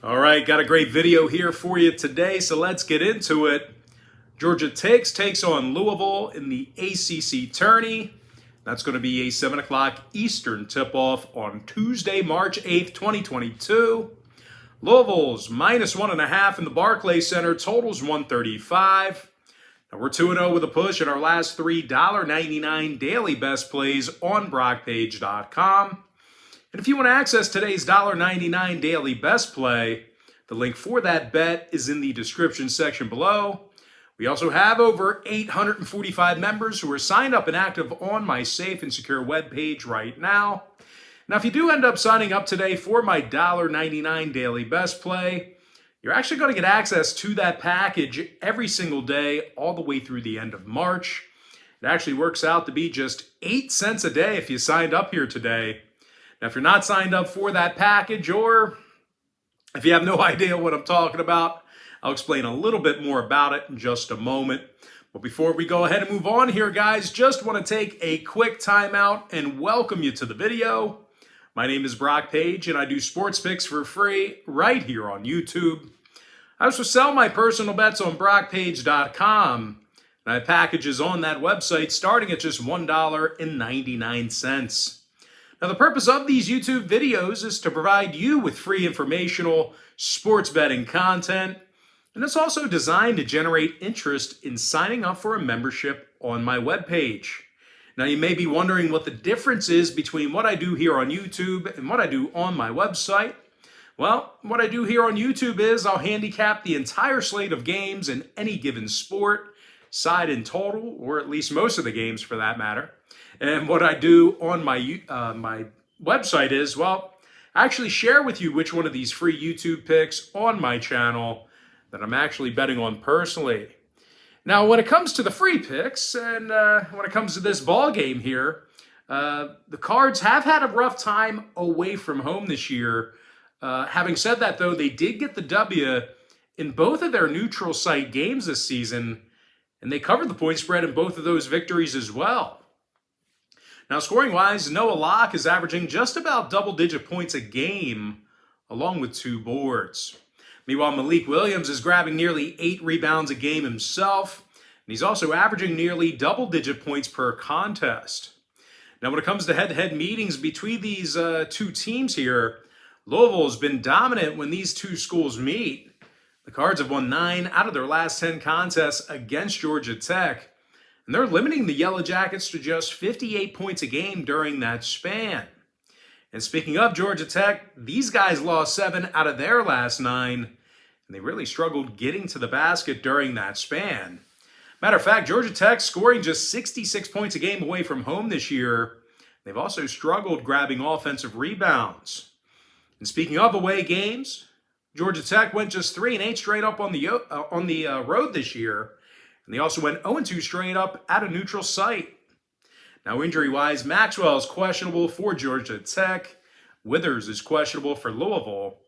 All right, got a great video here for you today, so let's get into it. Georgia takes on Louisville in the ACC tourney. That's going to be a 7 o'clock Eastern tip-off on Tuesday, March 8th, 2022. Louisville's -1.5 in the Barclays Center, totals 135. Now we're 2-0 with a push in our last three $1.99 daily best plays on Pt.2. And if you want to access today's $1.99 daily best play, the link for that bet is in the description section below. We also have over 845 members who are signed up and active on my safe and secure webpage right now. Now, if you do end up signing up today for my $1.99 daily best play, you're actually going to get access to that package every single day all the way through the end of March. It actually works out to be just 8 cents a day if you signed up here today. Now, if you're not signed up for that package, or if you have no idea what I'm talking about, I'll explain a little bit more about it in just a moment. But before we go ahead and move on here, guys, just want to take a quick time out and welcome you to the video. My name is Brock Page, and I do sports picks for free right here on YouTube. I also sell my personal bets on Pt.2, and I have packages on that website starting at just $1.99. Now, the purpose of these YouTube videos is to provide you with free informational sports betting content, and it's also designed to generate interest in signing up for a membership on my webpage. Now, you may be wondering what the difference is between what I do here on YouTube and what I do on my website. Well, what I do here on YouTube is I'll handicap the entire slate of games in any given sport, side and total, or at least most of the games for that matter. And what I do on my my website is, well, I actually share with you which one of these free YouTube picks on my channel that I'm actually betting on personally. Now, when it comes to the free picks, and when it comes to this ball game here, the Cards have had a rough time away from home this year. Having said that, though, they did get the W in both of their neutral site games this season, and they covered the point spread in both of those victories as well. Now, scoring-wise, Noah Locke is averaging just about double-digit points a game, along with 2 boards. Meanwhile, Malik Williams is grabbing nearly 8 rebounds a game himself, and he's also averaging nearly double-digit points per contest. Now, when it comes to head-to-head meetings between these two teams here, Louisville has been dominant when these two schools meet. The Cards have won 9 out of their last 10 contests against Georgia Tech, and they're limiting the Yellow Jackets to just 58 points a game during that span. And speaking of Georgia Tech, these guys lost 7 out of their last 9, and they really struggled getting to the basket during that span. Matter of fact, Georgia Tech scoring just 66 points a game away from home this year. They've also struggled grabbing offensive rebounds. And speaking of away games, Georgia Tech went just 3-8 straight up on the road this year. And they also went 0-2 straight up at a neutral site. Now, injury-wise, Maxwell is questionable for Georgia Tech. Withers is questionable for Louisville.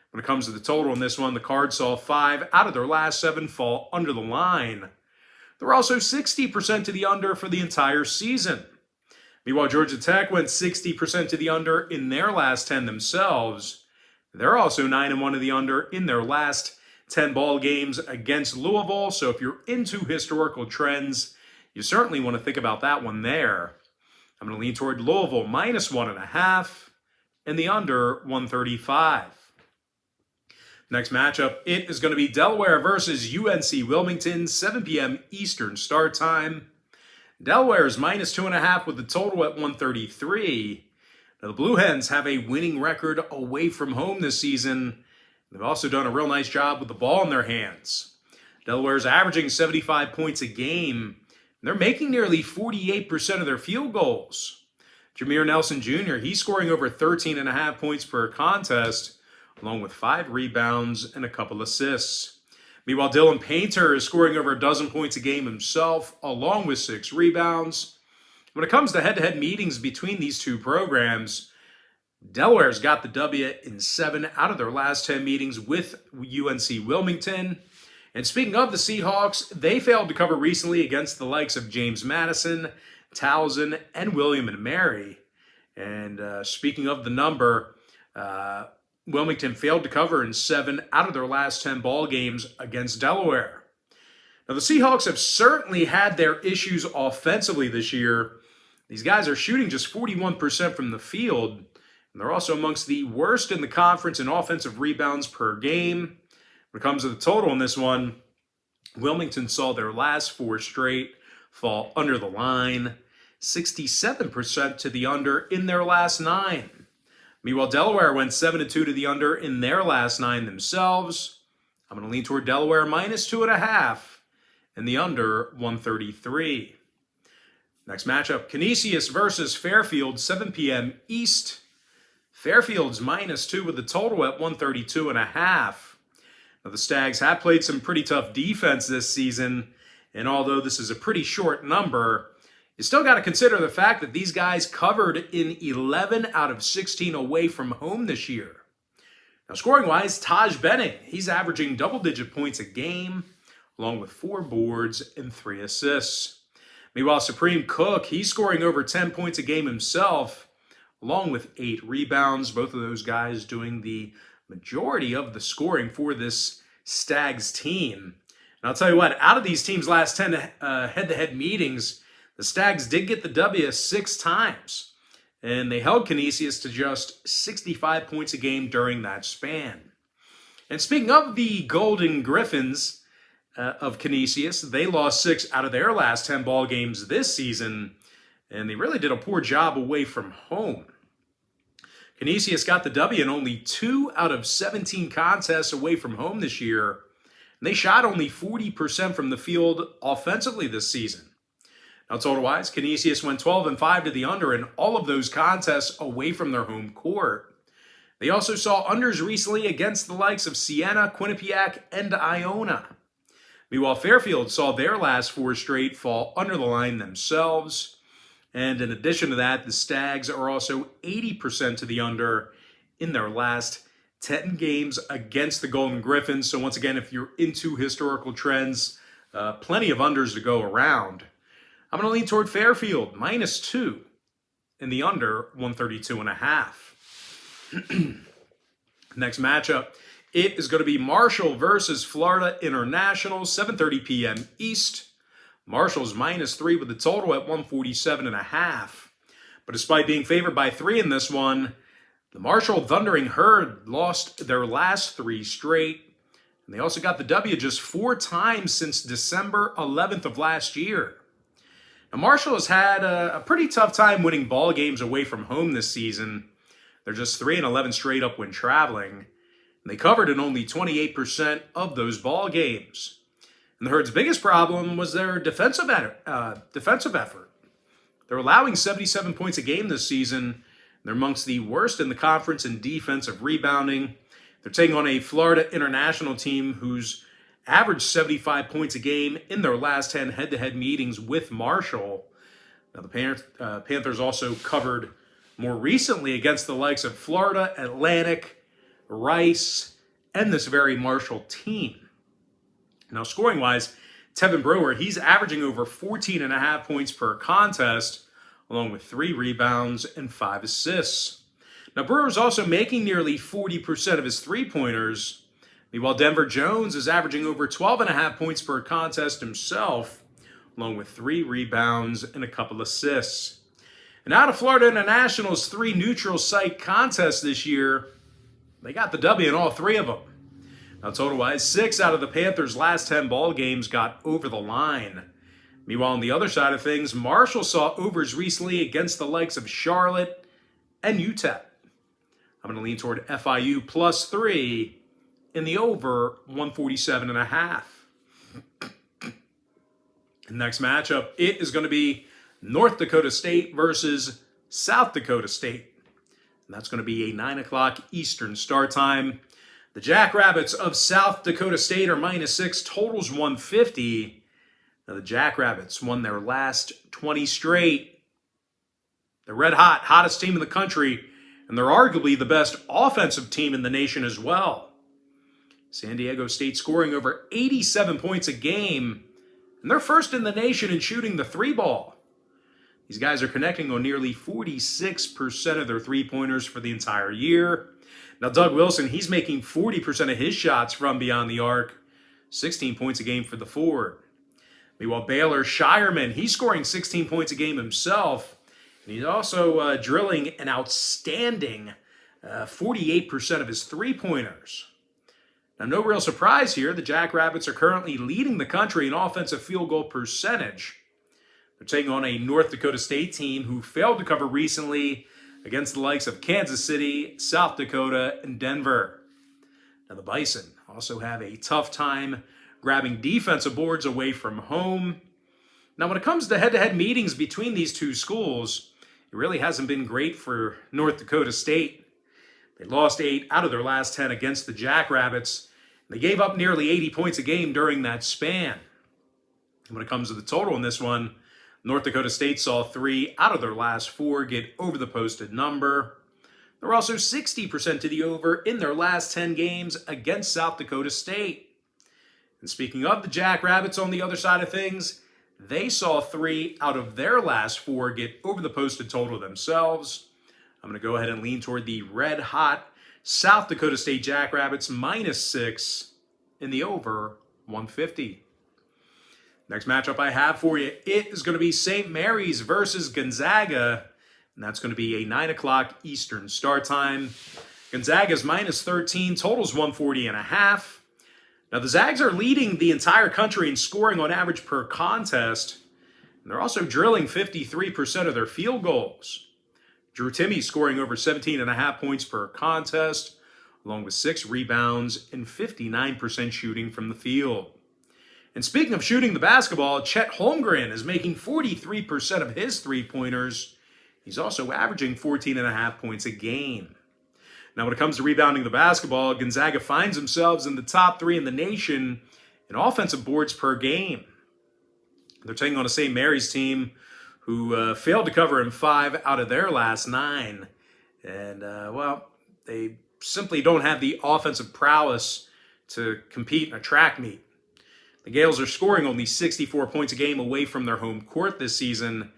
When it comes to the total on this one, the Cards saw 5 out of their last 7 fall under the line. They're also 60% to the under for the entire season. Meanwhile, Georgia Tech went 60% to the under in their last 10 themselves. They're also 9-1 to the under in their last 10 ball games against Louisville. So if you're into historical trends, you certainly want to think about that one there. I'm going to lean toward Louisville -1.5 and the under 135. Next matchup, it is going to be Delaware versus UNC Wilmington, 7 p.m. Eastern start time. Delaware is -2.5 with the total at 133. Now, the Blue Hens have a winning record away from home this season. They've also done a real nice job with the ball in their hands. Delaware's averaging 75 points a game, and they're making nearly 48% of their field goals. Jameer Nelson Jr., he's scoring over 13.5 points per contest, along with 5 rebounds and a couple assists. Meanwhile, Dylan Painter is scoring over a dozen points a game himself, along with 6 rebounds. When it comes to head-to-head meetings between these two programs, Delaware's got the W in 7 out of their last 10 meetings with UNC Wilmington. And speaking of the Seahawks, they failed to cover recently against the likes of James Madison, Towson, and William and Mary. And speaking of the number, Wilmington failed to cover in 7 out of their last 10 ball games against Delaware. Now, the Seahawks have certainly had their issues offensively this year. These guys are shooting just 41% from the field, and they're also amongst the worst in the conference in offensive rebounds per game. When it comes to the total in this one, Wilmington saw their last 4 straight fall under the line, 67% to the under in their last 9. Meanwhile, Delaware went 7-2 to the under in their last 9 themselves. I'm going to lean toward Delaware minus 2.5 and the under 133. Next matchup, Canisius versus Fairfield, 7 p.m. East. Fairfield's minus 2 with the total at 132.5. Now, the Stags have played some pretty tough defense this season, and although this is a pretty short number, you still got to consider the fact that these guys covered in 11 out of 16 away from home this year. Now, scoring-wise, Taj Benning, he's averaging double-digit points a game, along with 4 boards and 3 assists. Meanwhile, Supreme Cook, he's scoring over 10 points a game himself, along with 8 rebounds. Both of those guys doing the majority of the scoring for this Stags team. And I'll tell you what, out of these teams' last 10 head-to-head meetings, the Stags did get the W 6 times, and they held Canisius to just 65 points a game during that span. And speaking of the Golden Griffins of Canisius, they lost 6 out of their last 10 ball games this season, and they really did a poor job away from home. Canisius got the W in only 2 out of 17 contests away from home this year, and they shot only 40% from the field offensively this season. Now, total-wise, Canisius went 12-5 to the under in all of those contests away from their home court. They also saw unders recently against the likes of Siena, Quinnipiac, and Iona. Meanwhile, Fairfield saw their last 4 straight fall under the line themselves. And in addition to that, the Stags are also 80% to the under in their last 10 games against the Golden Griffins. So once again, if you're into historical trends, plenty of unders to go around. I'm going to lean toward Fairfield, minus 2 in the under 132.5. Next matchup, it is going to be Marshall versus Florida International, 7:30 p.m. East. Marshall's minus 3 with the total at 147.5. But despite being favored by 3 in this one, the Marshall Thundering Herd lost their last 3 straight. And they also got the W just 4 times since December 11th of last year. Now, Marshall has had a pretty tough time winning ball games away from home this season. They're just 3-11 straight up when traveling. And they covered in only 28% of those ball games. And the Herd's biggest problem was their defensive effort. They're allowing 77 points a game this season. They're amongst the worst in the conference in defensive rebounding. They're taking on a Florida International team who's averaged 75 points a game in their last 10 head-to-head meetings with Marshall. Now, the Panthers also covered more recently against the likes of Florida, Atlantic, Rice, and this very Marshall team. Now, scoring-wise, Tevin Brewer, he's averaging over 14.5 points per contest, along with 3 rebounds and 5 assists. Now, Brewer's also making nearly 40% of his three-pointers. Meanwhile, Denver Jones is averaging over 12.5 points per contest himself, along with 3 rebounds and a couple assists. And out of Florida International's 3 neutral site contests this year, they got the W in all 3 of them. Now, total-wise, 6 out of the Panthers' last 10 ball games got over the line. Meanwhile, on the other side of things, Marshall saw overs recently against the likes of Charlotte and UTEP. I'm going to lean toward FIU plus 3 in the over 147.5. Next matchup, it is going to be North Dakota State versus South Dakota State. And that's going to be a 9 o'clock Eastern start time. The Jackrabbits of South Dakota State are minus 6, totals 150. Now, the Jackrabbits won their last 20 straight. They're red hot, hottest team in the country, and they're arguably the best offensive team in the nation as well. San Diego State scoring over 87 points a game, and they're first in the nation in shooting the 3-ball. These guys are connecting on nearly 46% of their three-pointers for the entire year. Now, Doug Wilson, he's making 40% of his shots from beyond the arc, 16 points a game for the forward. Meanwhile, Baylor Shireman, he's scoring 16 points a game himself, and he's also drilling an outstanding 48% of his three-pointers. Now, no real surprise here. The Jackrabbits are currently leading the country in offensive field goal percentage. They're taking on a North Dakota State team who failed to cover recently against the likes of Kansas City, South Dakota, and Denver. Now, the Bison also have a tough time grabbing defensive boards away from home. Now, when it comes to head-to-head meetings between these two schools, it really hasn't been great for North Dakota State. They lost 8 out of their last 10 against the Jackrabbits. They gave up nearly 80 points a game during that span. And when it comes to the total in this one, North Dakota State saw 3 out of their last 4 get over the posted number. They were also 60% to the over in their last 10 games against South Dakota State. And speaking of the Jackrabbits on the other side of things, they saw 3 out of their last 4 get over the posted total themselves. I'm going to go ahead and lean toward the red-hot South Dakota State Jackrabbits -6 in the over 150. Next matchup I have for you, it is going to be St. Mary's versus Gonzaga, and that's going to be a 9 o'clock Eastern start time. Gonzaga's -13, totals 140.5. Now, the Zags are leading the entire country in scoring on average per contest, and they're also drilling 53% of their field goals. Drew Timme scoring over 17.5 points per contest, along with 6 rebounds and 59% shooting from the field. And speaking of shooting the basketball, Chet Holmgren is making 43% of his three-pointers. He's also averaging 14.5 points a game. Now, when it comes to rebounding the basketball, Gonzaga finds themselves in the top 3 in the nation in offensive boards per game. They're taking on a St. Mary's team who failed to cover in 5 out of their last 9. And, they simply don't have the offensive prowess to compete in a track meet. The Gales are scoring only 64 points a game away from their home court this season,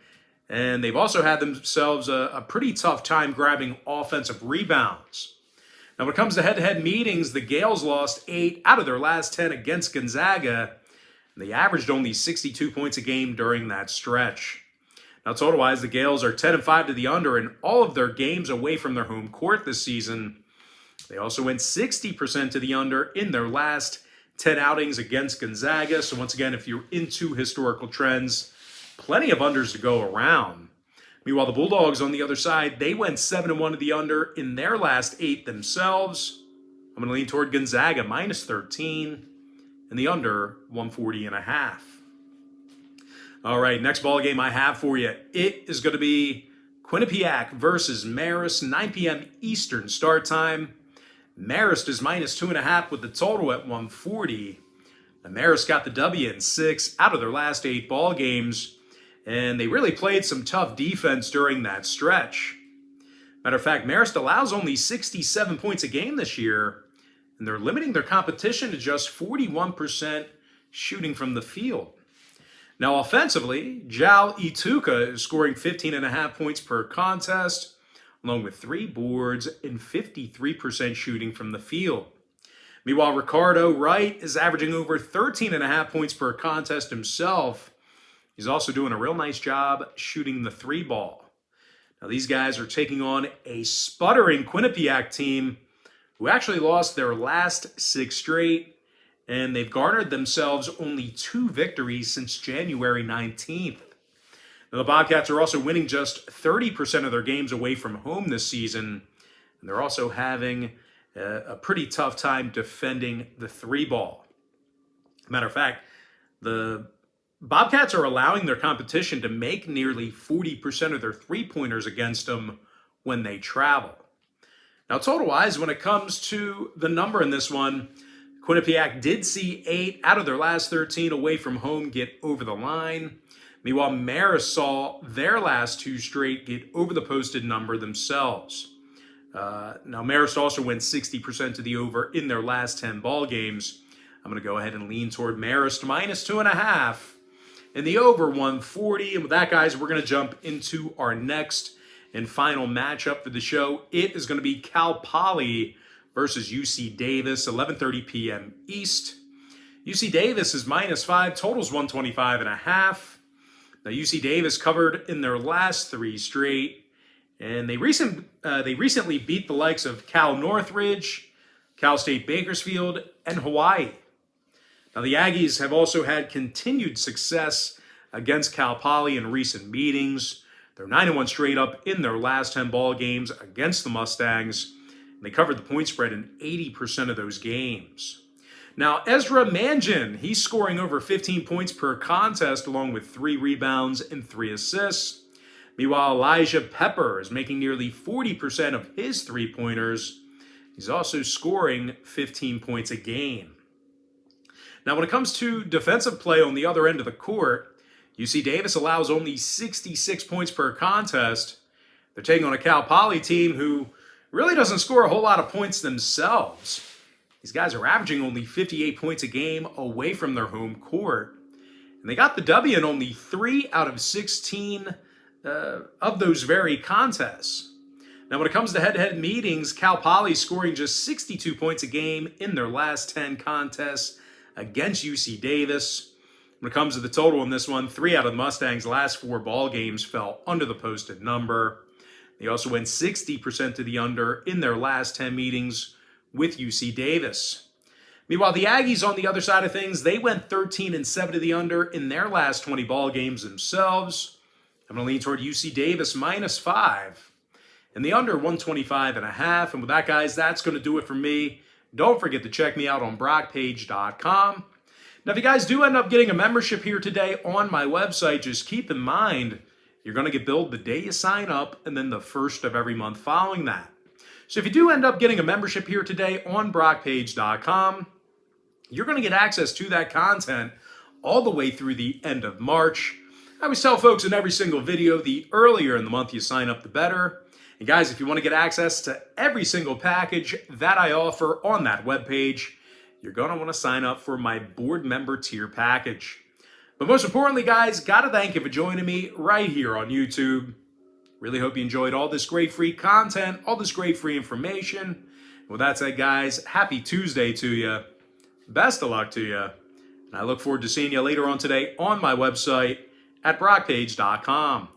and they've also had themselves a pretty tough time grabbing offensive rebounds. Now, when it comes to head-to-head meetings, the Gales lost 8 out of their last 10 against Gonzaga, and they averaged only 62 points a game during that stretch. Now, total-wise, the Gales are 10-5 to the under in all of their games away from their home court this season. They also went 60% to the under in their last 10 outings against Gonzaga. So once again, if you're into historical trends, plenty of unders to go around. Meanwhile, the Bulldogs on the other side, they went 7-1 to the under in their last 8 themselves. I'm going to lean toward Gonzaga -13 and the under 140.5. All right, next ball game I have for you. It is going to be Quinnipiac versus Marist, 9 p.m. Eastern start time. Marist is -2.5 with the total at 140. The Marist got the W in 6 out of their last 8 ball games, and they really played some tough defense during that stretch. Matter of fact, Marist allows only 67 points a game this year, and they're limiting their competition to just 41% shooting from the field. Now, offensively, Jal Ituka is scoring 15.5 points per contest, along with 3 boards and 53% shooting from the field. Meanwhile, Ricardo Wright is averaging over 13.5 points per contest himself. He's also doing a real nice job shooting the 3 ball. Now, these guys are taking on a sputtering Quinnipiac team who actually lost their last 6 straight, and they've garnered themselves only 2 victories since January 19th. Now, the Bobcats are also winning just 30% of their games away from home this season, and they're also having a pretty tough time defending the 3 ball. Matter of fact, the Bobcats are allowing their competition to make nearly 40% of their 3-pointers against them when they travel. Now, total-wise, when it comes to the number in this one, Quinnipiac did see 8 out of their last 13 away from home get over the line. Meanwhile, Marist saw their last 2 straight get over the posted number themselves. Now, Marist also went 60% to the over in their last 10 ball games. I'm going to go ahead and lean toward Marist -2.5 and the over 140. And with that, guys, we're going to jump into our next and final matchup for the show. It is going to be Cal Poly versus UC Davis, 11:30 p.m. East. UC Davis is -5, totals 125.5. Now UC Davis covered in their last 3 straight, and they recently beat the likes of Cal Northridge, Cal State Bakersfield, and Hawaii. Now the Aggies have also had continued success against Cal Poly in recent meetings. They're 9-1 straight up in their last 10 ball games against the Mustangs. And they covered the point spread in 80% of those games. Now, Ezra Manjin, he's scoring over 15 points per contest along with 3 rebounds and 3 assists. Meanwhile, Elijah Pepper is making nearly 40% of his three-pointers. He's also scoring 15 points a game. Now, when it comes to defensive play on the other end of the court, UC Davis allows only 66 points per contest. They're taking on a Cal Poly team who really doesn't score a whole lot of points themselves. These guys are averaging only 58 points a game away from their home court. And they got the W in only 3 out of 16 of those very contests. Now, when it comes to head-to-head meetings, Cal Poly scoring just 62 points a game in their last 10 contests against UC Davis. When it comes to the total in this one, 3 out of the Mustangs' last 4 ball games fell under the posted number. They also went 60% to the under in their last 10 meetings with UC Davis. Meanwhile, the Aggies on the other side of things, they went 13-7 to the under in their last 20 ball games themselves. I'm going to lean toward UC Davis -5. And the under 125.5. And with that, guys, that's going to do it for me. Don't forget to check me out on Pt.2. Now, if you guys do end up getting a membership here today on my website, just keep in mind, you're going to get billed the day you sign up and then the first of every month following that. So if you do end up getting a membership here today on Brockpage.com, you're going to get access to that content all the way through the end of March. I always tell folks in every single video, the earlier in the month you sign up, the better. And guys, if you want to get access to every single package that I offer on that webpage, you're going to want to sign up for my board member tier package. But most importantly, guys, got to thank you for joining me right here on YouTube. Really hope you enjoyed all this great free content, all this great free information. And with that said, guys, happy Tuesday to you. Best of luck to you. And I look forward to seeing you later on today on my website at Brockpage.com.